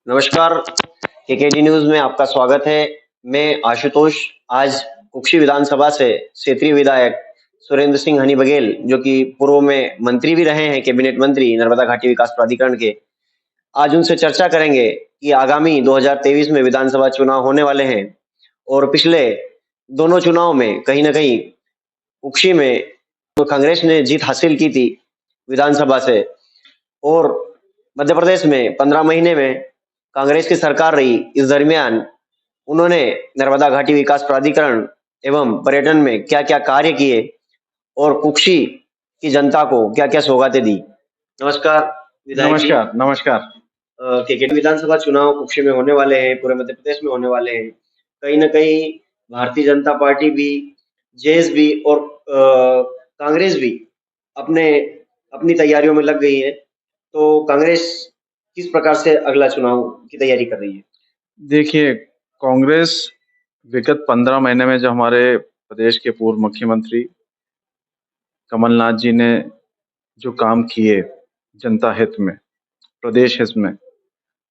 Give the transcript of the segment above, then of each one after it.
नमस्कार। KKD news में आपका स्वागत है। मैं आशुतोष आज कुक्षी विधानसभा से क्षेत्रीय विधायक सुरेंद्र सिंह हनी बघेल, जो कि पूर्व में मंत्री भी रहे हैं, कैबिनेट मंत्री नर्मदा घाटी विकास प्राधिकरण के, आज उनसे चर्चा करेंगे कि आगामी 2023 में विधानसभा चुनाव होने वाले हैं और पिछले दोनों चुनाव में कहीं न कहीं कुक्षी में तो कांग्रेस ने जीत हासिल की थी विधानसभा से, और मध्य प्रदेश में 15 महीने में कांग्रेस की सरकार रही। इस दरमियान उन्होंने नर्मदा घाटी विकास प्राधिकरण एवं पर्यटन में क्या-क्या कार्य किए और कुक्षी की जनता को क्या-क्या सौगातें दी। नमस्कार विधायक जी। नमस्कार, नमस्कार। केकेडी विधानसभा चुनाव कुक्षी में होने वाले हैं, पूरे मध्य प्रदेश में होने वाले हैं। कहीं न कहीं भारतीय जनता पार्टी भी, जेएस भी और कांग्रेस भी अपने अपनी तैयारियों में लग गई है। तो कांग्रेस किस प्रकार से अगला चुनाव की तैयारी कर रही है? देखिए, कांग्रेस विगत 15 महीने में जो हमारे प्रदेश के पूर्व मुख्यमंत्री कमलनाथ जी ने जो काम किए जनता हित में, प्रदेश हित में,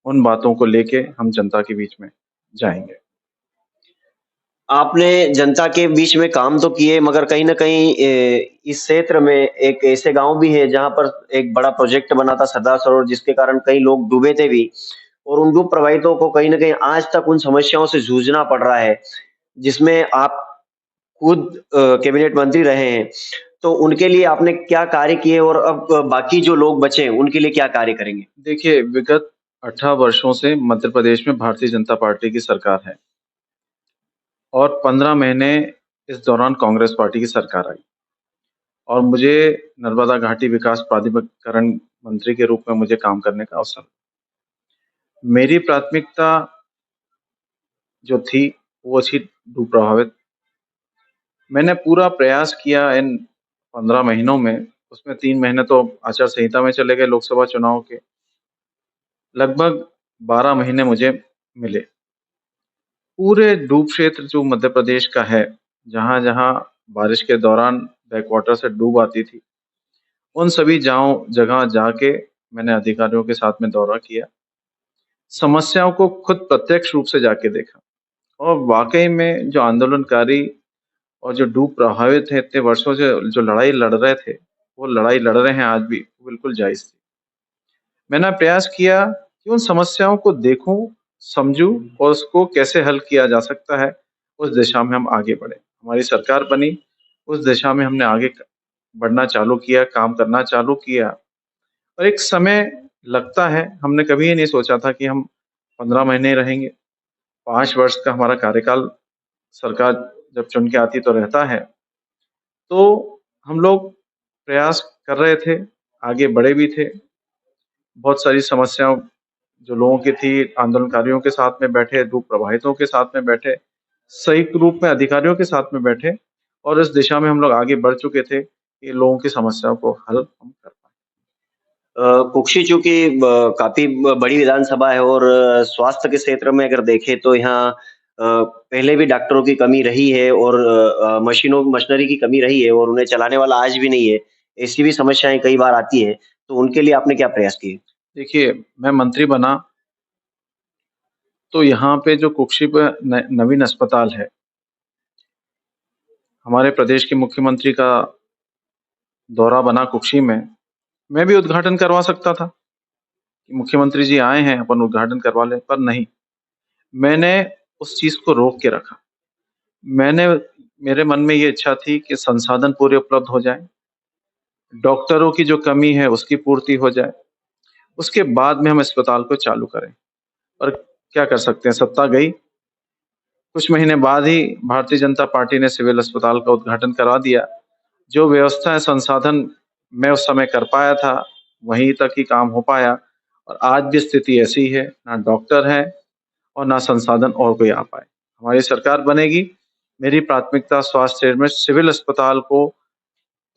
उन बातों को लेके हम जनता के बीच में जाएँगे। आपने जनता के बीच में काम तो किए, मगर कहीं न कहीं इस क्षेत्र में एक ऐसे गाँव भी है जहाँ पर एक बड़ा प्रोजेक्ट बना था सरदार सरोवर, जिसके कारण कई लोग डूबे थे भी, और उन डूब प्रभावितों को कहीं न कहीं आज तक उन समस्याओं से जूझना पड़ रहा है, जिसमें आप खुद कैबिनेट मंत्री रहे हैं। तो उनके लिए आपने क्या कार्य किए और अब बाकी जो लोग बचे हैं, उनके लिए क्या कार्य करेंगे? देखिए, विगत 18 वर्षों से मध्य प्रदेश में भारतीय जनता पार्टी की सरकार है और 15 महीने इस दौरान कांग्रेस पार्टी की सरकार आई और मुझे नर्मदा घाटी विकास प्राधिकरण मंत्री के रूप में मुझे काम करने का अवसर मेरी प्राथमिकता जो थी, वो थी डूब प्रभावित। मैंने पूरा प्रयास किया इन 15 महीनों में, उसमें 3 महीने तो आचार संहिता में चले गए लोकसभा चुनाव के। लगभग 12 महीने मुझे मिले। पूरे डूब क्षेत्र जो मध्य प्रदेश का है, जहाँ-जहाँ बारिश के दौरान बैकवाटर से डूब आती थी, उन सभी जगह जाके मैंने अधिकारियों के साथ में दौरा किया। समस्याओं को खुद प्रत्यक्ष रूप से जाके देखा और वाक़ई में जो आंदोलनकारी और जो डूब प्रभावित थे, इतने वर्षों से जो लड़ाई लड़ रहे थे, वो लड़ाई लड़ रहे हैं आज भी, वो बिल्कुल जायज़ थी। मैंने प्रयास किया कि उन समस्याओं को देखूँ, समझूँ और उसको कैसे हल किया जा सकता है, उस दिशा में हम आगे बढ़े। हमारी सरकार बनी, उस दिशा में हमने आगे बढ़ना चालू किया, काम करना चालू किया और एक समय लगता है, हमने कभी ये नहीं सोचा था कि हम 15 महीने रहेंगे। 5 वर्ष का हमारा कार्यकाल सरकार जब चुन के आती तो रहता है। तो हम लोग प्रयास कर रहे थे, आगे बढ़े भी थे। बहुत सारी समस्याओं जो लोगों की थी, आंदोलनकारियों के साथ में बैठे, डूब प्रभावितों के साथ में बैठे, संयुक्त रूप में अधिकारियों के साथ में बैठे और इस दिशा में हम लोग आगे बढ़ चुके थे कि लोगों की समस्याओं को हल हम कर पाएँ। कुक्षी चूँकि काफ़ी बड़ी विधानसभा है और स्वास्थ्य के क्षेत्र में अगर देखें तो यहाँ पहले भी डॉक्टरों की कमी रही है और मशीनरी की कमी रही है और उन्हें चलाने वाला आज भी नहीं है। ऐसी भी समस्याएँ कई बार आती हैं, तो उनके लिए आपने क्या प्रयास किए? देखिए, मैं मंत्री बना तो यहाँ पे जो कुक्षी पे नवीन अस्पताल है, हमारे प्रदेश के मुख्यमंत्री का दौरा बना कुक्षी में, मैं भी उद्घाटन करवा सकता था कि मुख्यमंत्री जी आए हैं, अपन उद्घाटन करवा लें, पर नहीं। मैंने उस चीज़ को रोक के रखा। मैंने मेरे मन में ये इच्छा थी कि संसाधन पूरे उपलब्ध हो जाएँ, डॉक्टरों की जो कमी है उसकी पूर्ति हो जाए, उसके बाद में हम अस्पताल को चालू करें। और क्या कर सकते हैं, सत्ता गई, कुछ महीने बाद ही भारतीय जनता पार्टी ने सिविल अस्पताल का उद्घाटन करा दिया। जो व्यवस्था है, संसाधन मैं उस समय कर पाया था, वहीं तक ही काम हो पाया और आज भी स्थिति ऐसी है, ना डॉक्टर हैं और ना संसाधन और कोई आ पाए। हमारी सरकार बनेगी, मेरी प्राथमिकता स्वास्थ्य क्षेत्र में सिविल अस्पताल को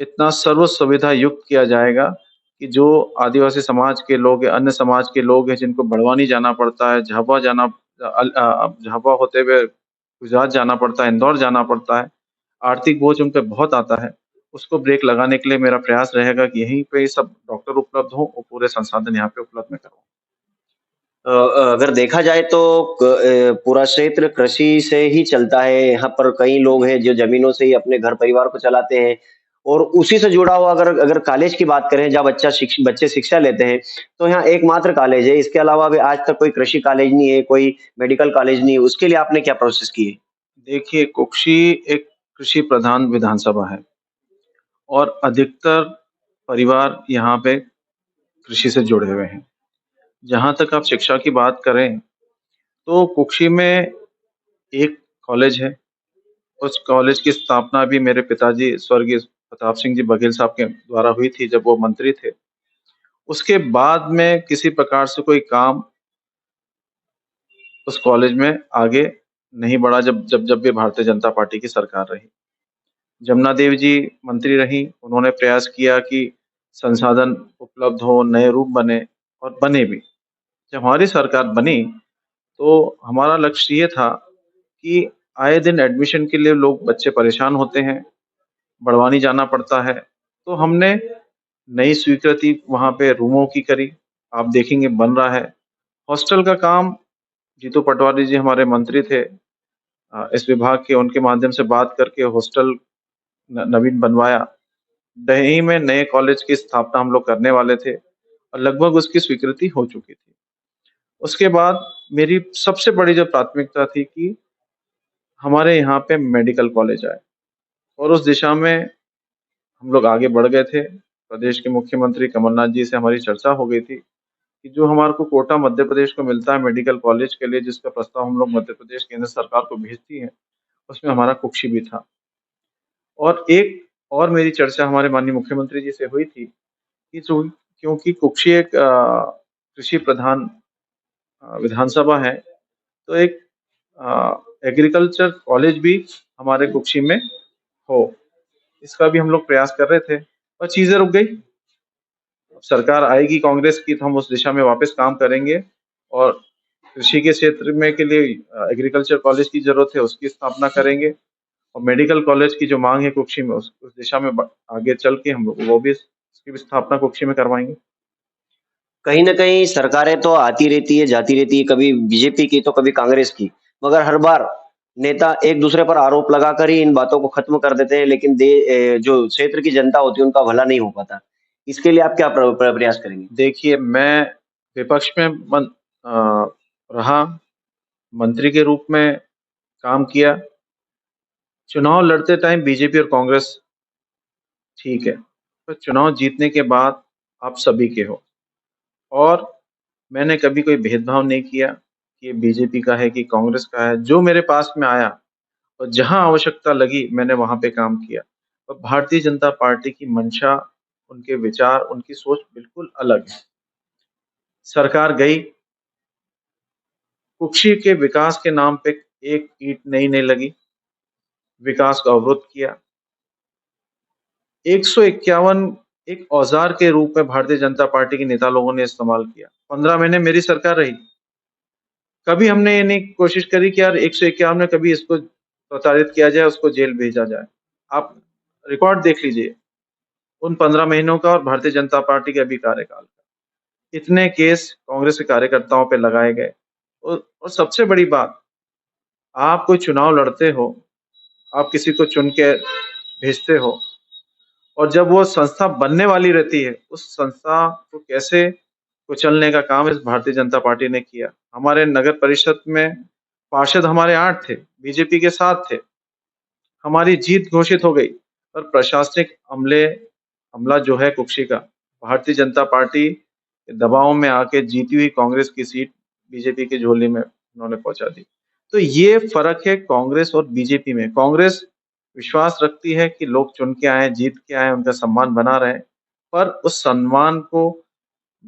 इतना सर्व सुविधा युक्त किया जाएगा कि जो आदिवासी समाज के लोग या अन्य समाज के लोग हैं जिनको बड़वानी जाना पड़ता है, झाबुआ होते हुए गुजरात जाना पड़ता है, इंदौर जाना पड़ता है, आर्थिक बोझ उन पे बहुत आता है। उसको ब्रेक लगाने के लिए मेरा प्रयास रहेगा कि यहीं पे सब डॉक्टर उपलब्ध हों और पूरे संसाधन यहाँ पे उपलब्ध मैं करवाऊँ। अगर देखा जाए तो पूरा क्षेत्र कृषि से ही चलता है। यहाँ पर कई लोग हैं जो ज़मीनों से ही अपने घर परिवार को चलाते हैं और उसी से जुड़ा हुआ अगर अगर कॉलेज की बात करें जहाँ बच्चे शिक्षा लेते हैं, तो यहाँ एकमात्र कॉलेज है। इसके अलावा भी आज तक कोई कृषि कॉलेज नहीं है, कोई मेडिकल कॉलेज नहीं है। उसके लिए आपने क्या प्रोसेस की है? देखिए, कुक्षी एक कृषि प्रधान विधानसभा है और अधिकतर परिवार यहाँ पे कृषि से जुड़े हुए हैं। जहाँ तक आप शिक्षा की बात करें, तो कुक्षी में एक कॉलेज है। उस कॉलेज की स्थापना भी मेरे पिताजी स्वर्गीय प्रताप सिंह जी बघेल साहब के द्वारा हुई थी जब वो मंत्री थे। उसके बाद में किसी प्रकार से कोई काम उस कॉलेज में आगे नहीं बढ़ा जब भी भारतीय जनता पार्टी की सरकार रही। जमुना देवी जी मंत्री रहीं, उन्होंने प्रयास किया कि संसाधन उपलब्ध हो, नए रूप बने और बने भी। जब हमारी सरकार बनी, तो हमारा लक्ष्य ये था कि आए दिन एडमिशन के लिए लोग बच्चे परेशान होते हैं, बड़वानी जाना पड़ता है। तो हमने नई स्वीकृति वहाँ पे रूमों की करी, आप देखेंगे बन रहा है। हॉस्टल का काम जीतू पटवारी जी हमारे मंत्री थे इस विभाग के, उनके माध्यम से बात करके हॉस्टल नवीन बनवाया। दही में नए कॉलेज की स्थापना हम लोग करने वाले थे और लगभग उसकी स्वीकृति हो चुकी थी। उसके बाद मेरी सबसे बड़ी जो प्राथमिकता थी कि हमारे यहाँ पे मेडिकल कॉलेज आए और उस दिशा में हम लोग आगे बढ़ गए थे। प्रदेश के मुख्यमंत्री कमलनाथ जी से हमारी चर्चा हो गई थी कि जो हमारे को कोटा मध्य प्रदेश को मिलता है मेडिकल कॉलेज के लिए, जिसका प्रस्ताव हम लोग मध्य प्रदेश केंद्र सरकार को भेजती है, उसमें हमारा कुक्षी भी था। और एक और मेरी चर्चा हमारे माननीय मुख्यमंत्री जी से हुई थी कि जो क्योंकि कुक्षी एक कृषि प्रधान विधानसभा है, तो एक एग्रीकल्चर कॉलेज भी हमारे कुक्षी में हो। इसका भी हम लोग प्रयास कर रहे थे, पर चीजें रुक गई। सरकार आएगी कांग्रेस की तो हम उस दिशा में वापस काम करेंगे और कृषि के क्षेत्र में के लिए एग्रीकल्चर कॉलेज की जरूरत है, उसकी स्थापना करेंगे और मेडिकल कॉलेज की जो मांग है कुक्षी में उस दिशा में आगे चल के हम लोग वो भी उसकी भी स्थापना कुक्षी में करवाएंगे। कहीं न कहीं सरकारें तो आती रहती है, जाती रहती है, कभी बीजेपी की तो कभी कांग्रेस की। मगर हर बार नेता एक-दूसरे पर आरोप लगाकर ही इन बातों को खत्म कर देते हैं, लेकिन जो क्षेत्र की जनता होती है, उनका भला नहीं हो पाता। इसके लिए आप क्या प्रयास करेंगे? देखिए, मैं विपक्ष में रहा, मंत्री के रूप में काम किया। चुनाव लड़ते टाइम बीजेपी और कांग्रेस ठीक है, पर चुनाव जीतने के बाद आप सभी के हो और मैंने कभी कोई भेदभाव नहीं किया कि ये बीजेपी का है कि कांग्रेस का है। जो मेरे पास में आया और जहाँ आवश्यकता लगी मैंने वहाँ पे काम किया। और भारतीय जनता पार्टी की मंशा, उनके विचार, उनकी सोच बिल्कुल अलग है। सरकार गई, कुक्षी के विकास के नाम पे एक ईंट नहीं लगी, विकास को अवरुद्ध किया। 151 एक औजार के रूप में भारतीय जनता पार्टी के नेता लोगों ने इस्तेमाल किया। 15 महीने मेरी सरकार रही। कभी हमने ये नहीं कोशिश करी कि यार 151 में कभी इसको प्रताड़ित किया जाए, उसको जेल भेजा जाए। आप रिकॉर्ड देख लीजिए उन 15 महीनों का और भारतीय जनता पार्टी के अभी कार्यकाल का। इतने केस कांग्रेस के कार्यकर्ताओं पे लगाए गए। और सबसे बड़ी बात, आप कोई चुनाव लड़ते हो, आप किसी को चुन के भेजते हो और जब वो संस्था बनने वाली रहती है, उस संस्था को कैसे कुचलने का काम इस भारतीय जनता पार्टी ने किया। हमारे नगर परिषद में पार्षद हमारे 8 थे, बीजेपी के 7 थे। हमारी जीत घोषित हो गई और प्रशासनिक हमला जो है कुक्षी का, भारतीय जनता पार्टी के दबाव में आके जीती हुई कांग्रेस की सीट बीजेपी की झोली में उन्होंने पहुंचा दी। तो ये फर्क है कांग्रेस और बीजेपी में। कांग्रेस विश्वास रखती है कि लोग चुन के आए, जीत के आए, उनका सम्मान बना रहे, पर उस सम्मान को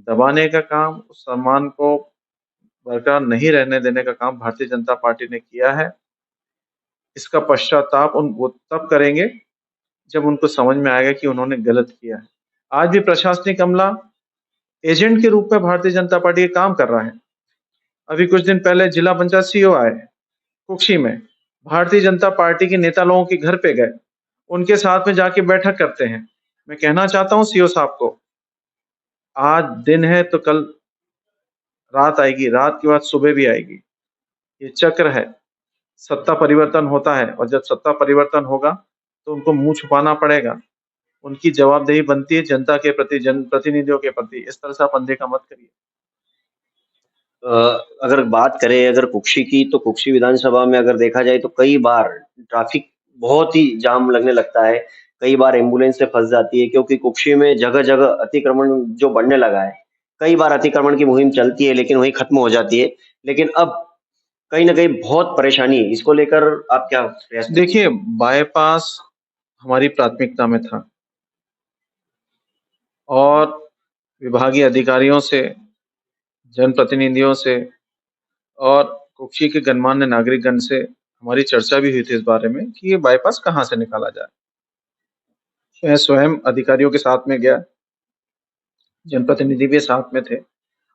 दबाने का काम, उस सम्मान को बरकरार नहीं रहने देने का काम भारतीय जनता पार्टी ने किया है। इसका पश्चाताप वो तब करेंगे जब उनको समझ में आएगा कि उन्होंने गलत किया है। आज भी प्रशासनिक अमला एजेंट के रूप में भारतीय जनता पार्टी का काम कर रहा है। अभी कुछ दिन पहले जिला पंचायत सीईओ आए कुक्षी में, भारतीय जनता पार्टी के नेता लोगों के घर पे गए, उनके साथ में जाके बैठक करते हैं। मैं कहना चाहता हूं सीईओ साहब को, आज दिन है तो कल रात आएगी, रात के बाद सुबह भी आएगी। ये चक्र है। सत्ता परिवर्तन होता है और जब सत्ता परिवर्तन होगा तो उनको मुँह छुपाना पड़ेगा। उनकी जवाबदेही बनती है जनता के प्रति, जनप्रतिनिधियों के प्रति। इस तरह से आप अनदेखा मत करिए। अगर बात करें अगर कुक्षी की, तो कुक्षी विधानसभा में अगर देखा जाए तो कई बार ट्रैफिक बहुत ही जाम लगने लगता है। कई बार एम्बुलेंस से फंस जाती है क्योंकि कुक्षी में जगह-जगह अतिक्रमण जो बढ़ने लगा है। कई बार अतिक्रमण की मुहिम चलती है लेकिन वहीं खत्म हो जाती है। लेकिन अब कहीं न कहीं बहुत परेशानी है। इसको लेकर आप क्या प्रयास करेंगे? देखिए, बाईपास हमारी प्राथमिकता में था और विभागीय अधिकारियों से, जनप्रतिनिधियों से और कुक्षी के गणमान्य नागरिकगण से हमारी चर्चा भी हुई थी इस बारे में कि ये बाईपास कहाँ से निकाला जाए। मैं स्वयं अधिकारियों के साथ में गया, जनप्रतिनिधि भी साथ में थे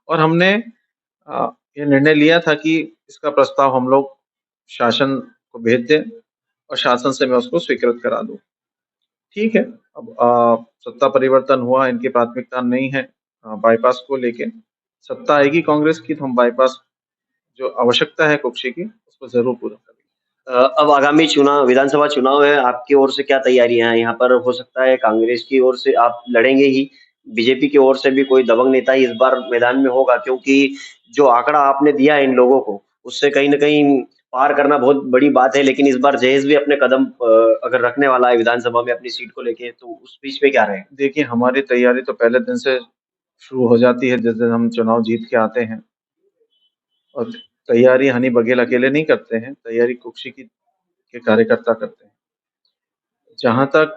और हमने ये निर्णय लिया था कि इसका प्रस्ताव हम लोग शासन को भेज दें और शासन से मैं उसको स्वीकृत करा दूँ। ठीक है, अब सत्ता परिवर्तन हुआ, इनकी प्राथमिकता नहीं है बाईपास को लेके। सत्ता आएगी कांग्रेस की तो हम बाईपास जो आवश्यकता है कुक्षी की, उसको ज़रूर पूरा करेंगे। अब आगामी चुनाव विधानसभा चुनाव है, आपकी ओर से क्या तैयारियां हैं? यहाँ पर हो सकता है कांग्रेस की ओर से आप लड़ेंगे ही, बीजेपी की ओर से भी कोई दबंग नेता ही इस बार मैदान में होगा, क्योंकि जो आंकड़ा आपने दिया है इन लोगों को, उससे कहीं न कहीं पार करना बहुत बड़ी बात है। लेकिन इस बार जहेश भी अपने कदम अगर रखने वाला है विधानसभा में अपनी सीट को लेके, तो उस बीच में क्या रहेगा? देखिए, हमारी तैयारी तो पहले दिन से शुरू हो जाती है जिस दिन हम चुनाव जीत के आते हैं और तैयारी हनी बघेल अकेले नहीं करते हैं, तैयारी कुक्षी की के कार्यकर्ता करते हैं। जहाँ तक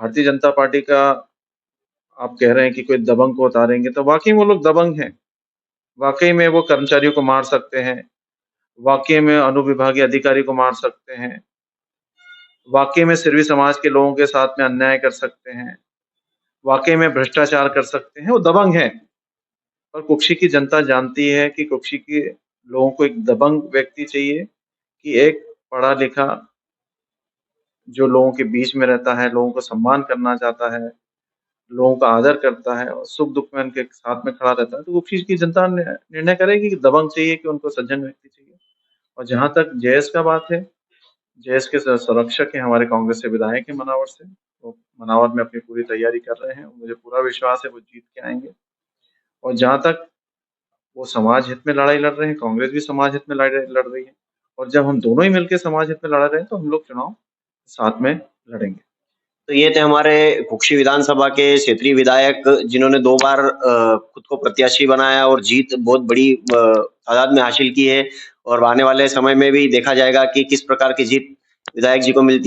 भारतीय जनता पार्टी का आप कह रहे हैं कि कोई दबंग को उतारेंगे, तो वाक़ई वो लोग दबंग हैं। वाक़ई में वो कर्मचारियों को मार सकते हैं, वाक़ई में अनुविभागीय अधिकारी को मार सकते हैं, वाक़ई में सिरवी समाज के लोगों के साथ में अन्याय कर सकते हैं, वाक़ई में भ्रष्टाचार कर सकते हैं, वो दबंग हैं। और कुक्षी की जनता जानती है कि कुक्षी के लोगों को एक दबंग व्यक्ति चाहिए कि एक पढ़ा-लिखा जो लोगों के बीच में रहता है, लोगों को सम्मान करना चाहता है, लोगों का आदर करता है और सुख-दुःख में उनके साथ में खड़ा रहता है। तो कुक्षी की जनता निर्णय करेगी कि दबंग चाहिए कि उनको सज्जन व्यक्ति चाहिए। और जहाँ तक जयेश का बात है, जयेश के संरक्षक हैं हमारे कांग्रेस से विधायक हैं मनावर से। वो मनावर में अपनी पूरी तैयारी कर रहे हैं। मुझे पूरा विश्वास है वो जीत के आएँगे। और जहाँ तक वो समाज हित में लड़ाई लड़ रहे हैं, कांग्रेस भी समाज हित में लड़ लड़ रही है। और जब हम दोनों ही मिलके समाज हित में लड़ रहे हैं, तो हम लोग चुनाव साथ में लड़ेंगे। तो ये थे हमारे कुक्षी विधानसभा के क्षेत्रीय विधायक, जिन्होंने 2 बार खुद को प्रत्याशी बनाया और जीत बहुत बड़ी तादाद में हासिल की है। और आने वाले समय में भी देखा जाएगा कि किस प्रकार की जीत विधायक जी को मिलती है।